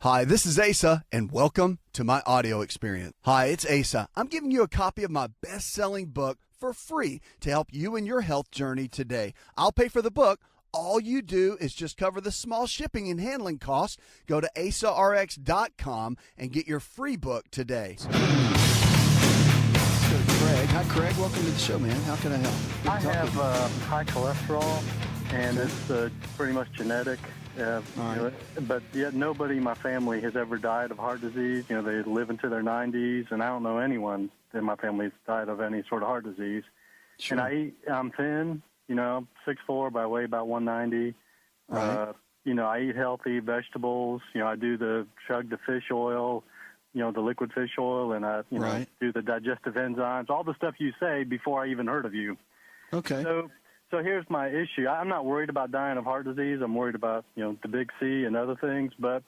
Hi, this is Asa, and welcome to my audio experience. Hi, it's Asa. I'm giving you a copy of my best-selling book for free to help you in your health journey today. I'll pay for the book. All you do is just cover the small shipping and handling costs. Go to asarx.com and get your free book today. Let's go to Craig. Hi, Craig. Welcome to the show, man. How can I help? I have high cholesterol, and it's pretty much genetic. But yet nobody in my family has ever died of heart disease. You know, they live into their 90s, and I don't know anyone in my family that's died of any sort of heart disease. Sure. And I'm thin, 6'4", but I weigh about 190. Right. I eat healthy vegetables. I do the chug the fish oil, the liquid fish oil, and I Right. do the digestive enzymes, all the stuff you say before I even heard of you. Okay. So here's my issue. I'm not worried about dying of heart disease. I'm worried about, the big C and other things. But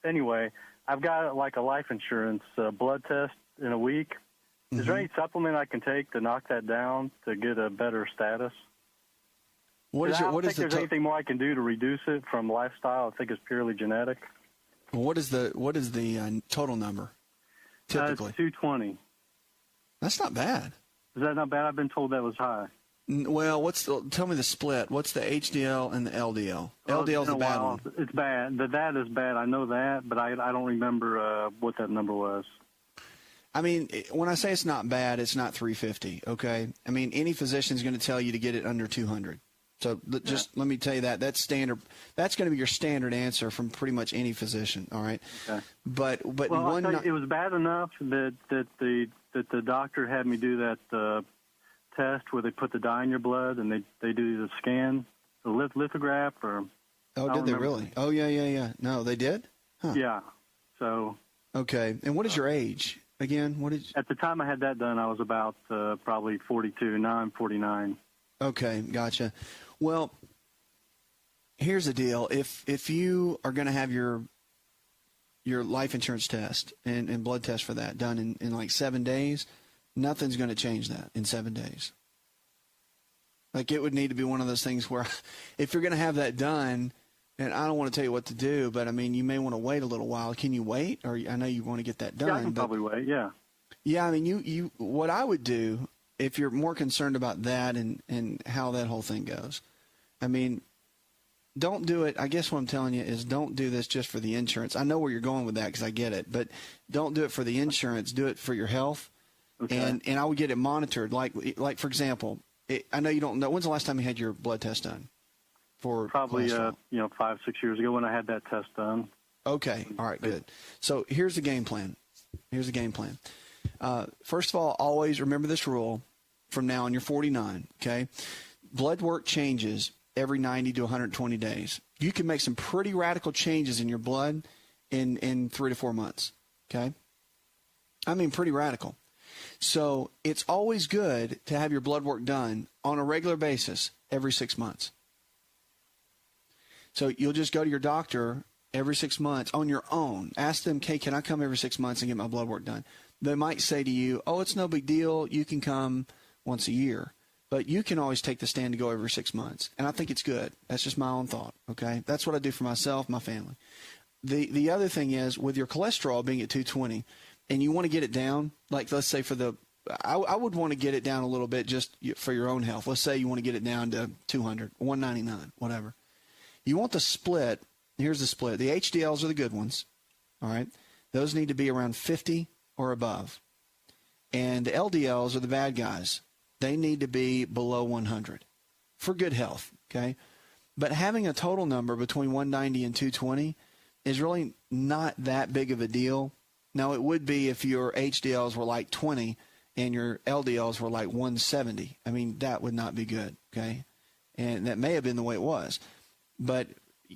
anyway, I've got like a life insurance blood test in a week. Mm-hmm. Is there any supplement I can take to knock that down to get a better status? I don't think there's anything more I can do to reduce it from lifestyle. I think it's purely genetic. What is the total number typically? It's 220. That's not bad. Is that not bad? I've been told that was high. Well, tell me the split. What's the HDL and the LDL? LDL's the bad one. It's bad. That is bad. I know that, but I don't remember what that number was. I mean, when I say it's not bad, it's not 350, okay? I mean, any physician's going to tell you to get it under 200. So let me tell you that's standard. That's going to be your standard answer from pretty much any physician, all right? Okay. But it was bad enough that the doctor had me do that test where they put the dye in your blood and they do the scan, the lithograph, or. Oh, did they really? Oh, yeah. No, they did? Huh. Yeah. So. Okay. And what is your age? Again, At the time I had that done, I was about probably 42. Now I'm 49. Okay, gotcha. Well, here's the deal. If you are going to have your life insurance test and blood test for that done in like 7 days, nothing's going to change that in 7 days. Like, it would need to be one of those things where if you're going to have that done, and I don't want to tell you what to do, but, I mean, you may want to wait a little while. Can you wait? Or I know you want to get that done. Yeah, I can probably wait, yeah. Yeah, I mean, you what I would do, if you're more concerned about that and how that whole thing goes, I mean, don't do it. I guess what I'm telling you is don't do this just for the insurance. I know where you're going with that because I get it, but don't do it for the insurance. Do it for your health. Okay. And I would get it monitored. Like for example, I know you don't know. When's the last time you had your blood test done? Probably 5-6 years ago when I had that test done. Okay. All right. Good. So here's the game plan. First of all, always remember this rule from now on. You're 49. Okay. Blood work changes every 90 to 120 days. You can make some pretty radical changes in your blood in 3 to 4 months. Okay. I mean, pretty radical. So it's always good to have your blood work done on a regular basis every 6 months. So you'll just go to your doctor every 6 months on your own. Ask them, okay, can I come every 6 months and get my blood work done? They might say to you, oh, it's no big deal. You can come once a year. But you can always take the stand to go every 6 months. And I think it's good. That's just my own thought, okay? That's what I do for myself, my family. The other thing is, with your cholesterol being at 220, and you want to get it down, like let's say I would want to get it down a little bit just for your own health. Let's say you want to get it down to 200, 199, whatever. You want the split. Here's the split. The HDLs are the good ones, all right? Those need to be around 50 or above. And the LDLs are the bad guys. They need to be below 100 for good health, okay? But having a total number between 190 and 220 is really not that big of a deal. Now, it would be if your HDLs were like 20 and your LDLs were like 170. I mean, that would not be good, okay? And that may have been the way it was. But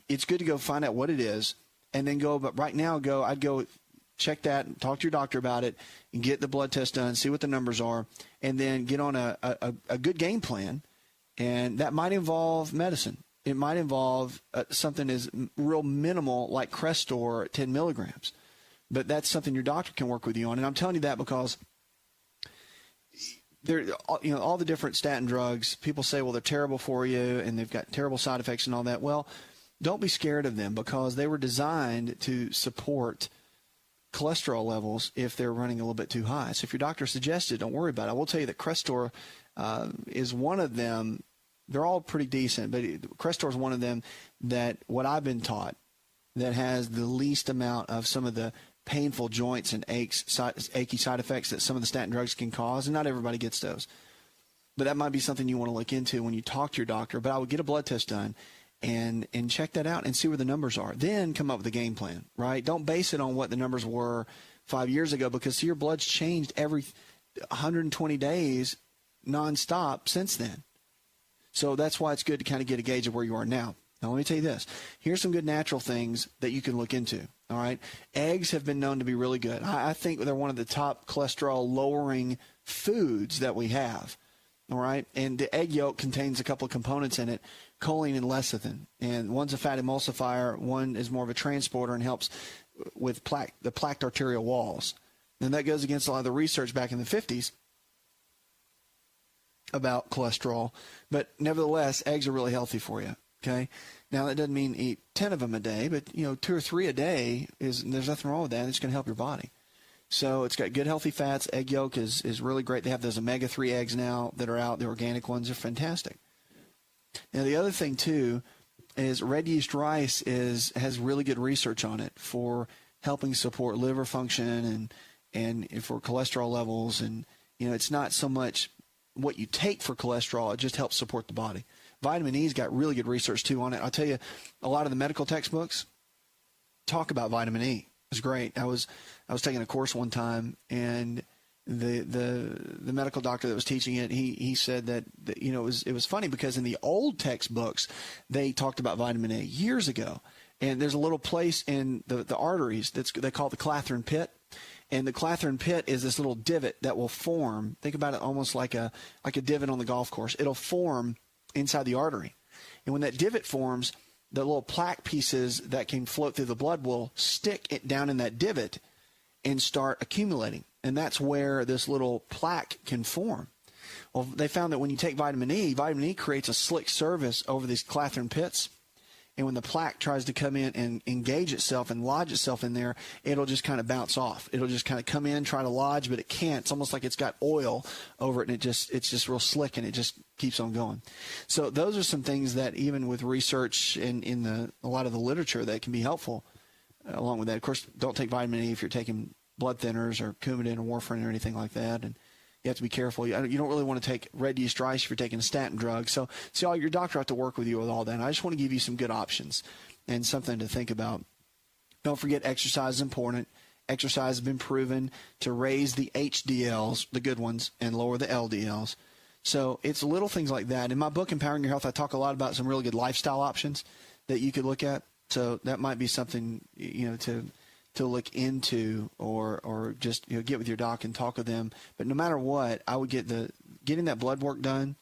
it's good to go find out what it is and then go. But right now, I'd go check that, talk to your doctor about it, and get the blood test done, see what the numbers are, and then get on a good game plan. And that might involve medicine. It might involve something as real minimal like Crestor at 10 milligrams. But that's something your doctor can work with you on. And I'm telling you that because all the different statin drugs, people say, well, they're terrible for you and they've got terrible side effects and all that. Well, don't be scared of them because they were designed to support cholesterol levels if they're running a little bit too high. So if your doctor suggests it, don't worry about it. I will tell you that Crestor is one of them. They're all pretty decent, but Crestor is one of them that what I've been taught that has the least amount of some of the painful joints and achy side effects that some of the statin drugs can cause, and not everybody gets those. But that might be something you want to look into when you talk to your doctor. But I would get a blood test done and check that out and see where the numbers are. Then come up with a game plan, right? Don't base it on what the numbers were 5 years ago because your blood's changed every 120 days nonstop since then. So that's why it's good to kind of get a gauge of where you are now. Now, let me tell you this. Here's some good natural things that you can look into, all right? Eggs have been known to be really good. I think they're one of the top cholesterol-lowering foods that we have, all right? And the egg yolk contains a couple of components in it, choline and lecithin. And one's a fat emulsifier. One is more of a transporter and helps with the plaqued arterial walls. And that goes against a lot of the research back in the 50s about cholesterol. But nevertheless, eggs are really healthy for you. Okay. Now that doesn't mean eat 10 of them a day, but 2 or 3 a day there's nothing wrong with that. It's going to help your body. So it's got good healthy fats. Egg yolk is really great. They have those omega-3 eggs now that are out. The organic ones are fantastic. Now the other thing too is red yeast rice has really good research on it for helping support liver function and for cholesterol levels. And it's not so much what you take for cholesterol; it just helps support the body. Vitamin E's got really good research, too, on it. I'll tell you, a lot of the medical textbooks talk about vitamin E. It's great. I was taking a course one time, and the medical doctor that was teaching it, he said that it was funny because in the old textbooks, they talked about vitamin A years ago. And there's a little place in the arteries they call the Clathrin pit. And the Clathrin pit is this little divot that will form. Think about it almost like a divot on the golf course. It'll form inside the artery. And when that divot forms, the little plaque pieces that can float through the blood will stick it down in that divot and start accumulating. And that's where this little plaque can form. Well, they found that when you take vitamin E creates a slick surface over these Clathrin pits. And when the plaque tries to come in and engage itself and lodge itself in there, it'll just kind of bounce off. It'll just kind of come in, try to lodge, but it can't. It's almost like it's got oil over it, and it's just real slick, and it just keeps on going. So those are some things that even with research in a lot of the literature that can be helpful along with that. Of course, don't take vitamin E if you're taking blood thinners or Coumadin or warfarin or anything like that. And you have to be careful. You don't really want to take red yeast rice if you're taking a statin drug. So your doctor has to work with you with all that. And I just want to give you some good options and something to think about. Don't forget exercise is important. Exercise has been proven to raise the HDLs, the good ones, and lower the LDLs. So it's little things like that. In my book, Empowering Your Health, I talk a lot about some really good lifestyle options that you could look at. So that might be something, to look into or just get with your doc and talk with them. But no matter what, I would getting that blood work done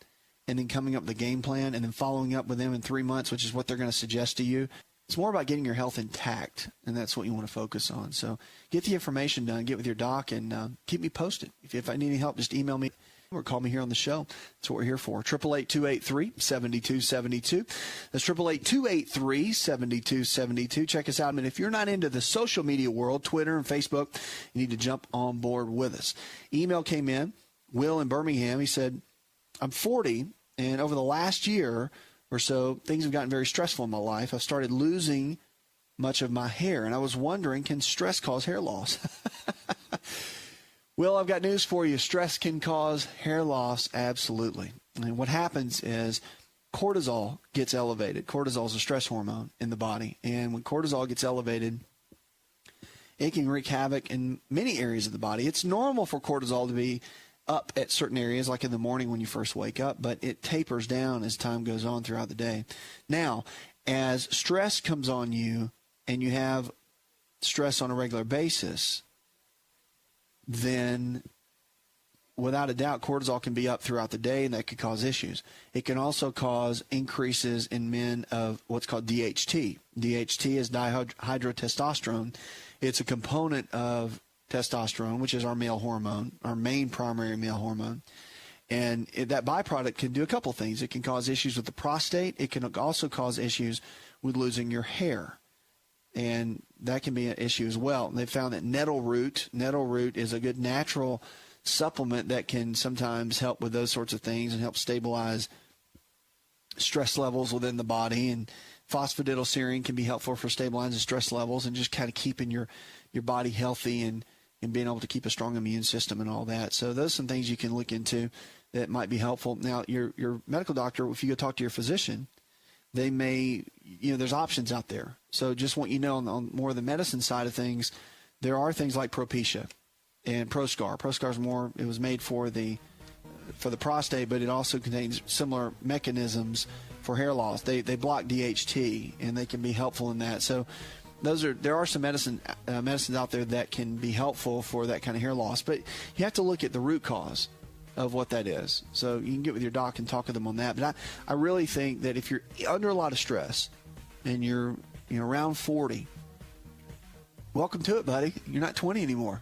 and then coming up with a game plan and then following up with them in 3 months, which is what they're going to suggest to you. It's more about getting your health intact, and that's what you want to focus on. So get the information done, get with your doc, and keep me posted. If I need any help, just email me or call me here on the show. That's what we're here for. 888-283-7272. That's 888-283-7272. Check us out. And if you're not into the social media world, Twitter and Facebook, you need to jump on board with us. Email came in. Will in Birmingham, he said, I'm 40, and over the last year or so, things have gotten very stressful in my life. I've started losing much of my hair, and I was wondering, can stress cause hair loss? Well, I've got news for you. Stress can cause hair loss, absolutely. And what happens is cortisol gets elevated. Cortisol is a stress hormone in the body. And when cortisol gets elevated, it can wreak havoc in many areas of the body. It's normal for cortisol to be up at certain areas, like in the morning when you first wake up, but it tapers down as time goes on throughout the day. Now, as stress comes on you and you have stress on a regular basis, then without a doubt, cortisol can be up throughout the day, and that could cause issues. It can also cause increases in men of what's called DHT. DHT is dihydrotestosterone. It's a component of testosterone, which is our male hormone, our main primary male hormone. And that byproduct can do a couple things. It can cause issues with the prostate. It can also cause issues with losing your hair. And that can be an issue as well. And they found that nettle root is a good natural supplement that can sometimes help with those sorts of things and help stabilize stress levels within the body. And phosphatidylserine can be helpful for stabilizing stress levels and just kind of keeping your body healthy and being able to keep a strong immune system and all that. So those are some things you can look into that might be helpful. Now, your medical doctor, if you go talk to your physician, they may, there's options out there. So just want you to know on more of the medicine side of things, there are things like Propecia and Proscar. Proscar it was made for the prostate, but it also contains similar mechanisms for hair loss. They block DHT, and they can be helpful in that. So there are some medicines out there that can be helpful for that kind of hair loss, but you have to look at the root cause of what that is. So you can get with your doc and talk with them on that. But I really think that if you're under a lot of stress and you're around 40, welcome to it, buddy. You're not 20 anymore.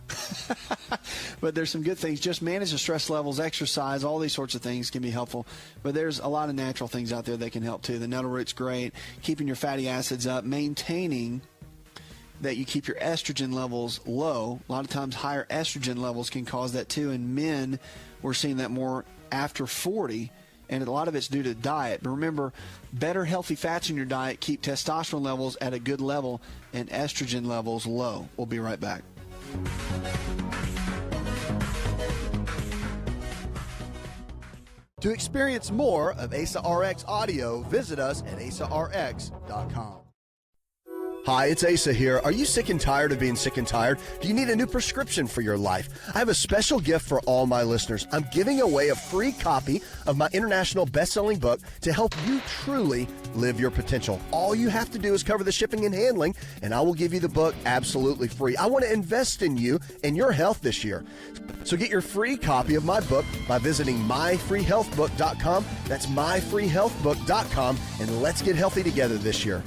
But there's some good things. Just manage the stress levels, exercise, all these sorts of things can be helpful. But there's a lot of natural things out there that can help too. The nettle root's great. Keeping your fatty acids up, maintaining that you keep your estrogen levels low. A lot of times higher estrogen levels can cause that too. And men, we're seeing that more after 40, and a lot of it's due to diet. But remember, better healthy fats in your diet keep testosterone levels at a good level and estrogen levels low. We'll be right back. To experience more of ASA RX audio, visit us at asarx.com. Hi, it's Asa here. Are you sick and tired of being sick and tired? Do you need a new prescription for your life? I have a special gift for all my listeners. I'm giving away a free copy of my international best-selling book to help you truly live your potential. All you have to do is cover the shipping and handling, and I will give you the book absolutely free. I want to invest in you and your health this year. So get your free copy of my book by visiting myfreehealthbook.com. That's myfreehealthbook.com, and let's get healthy together this year.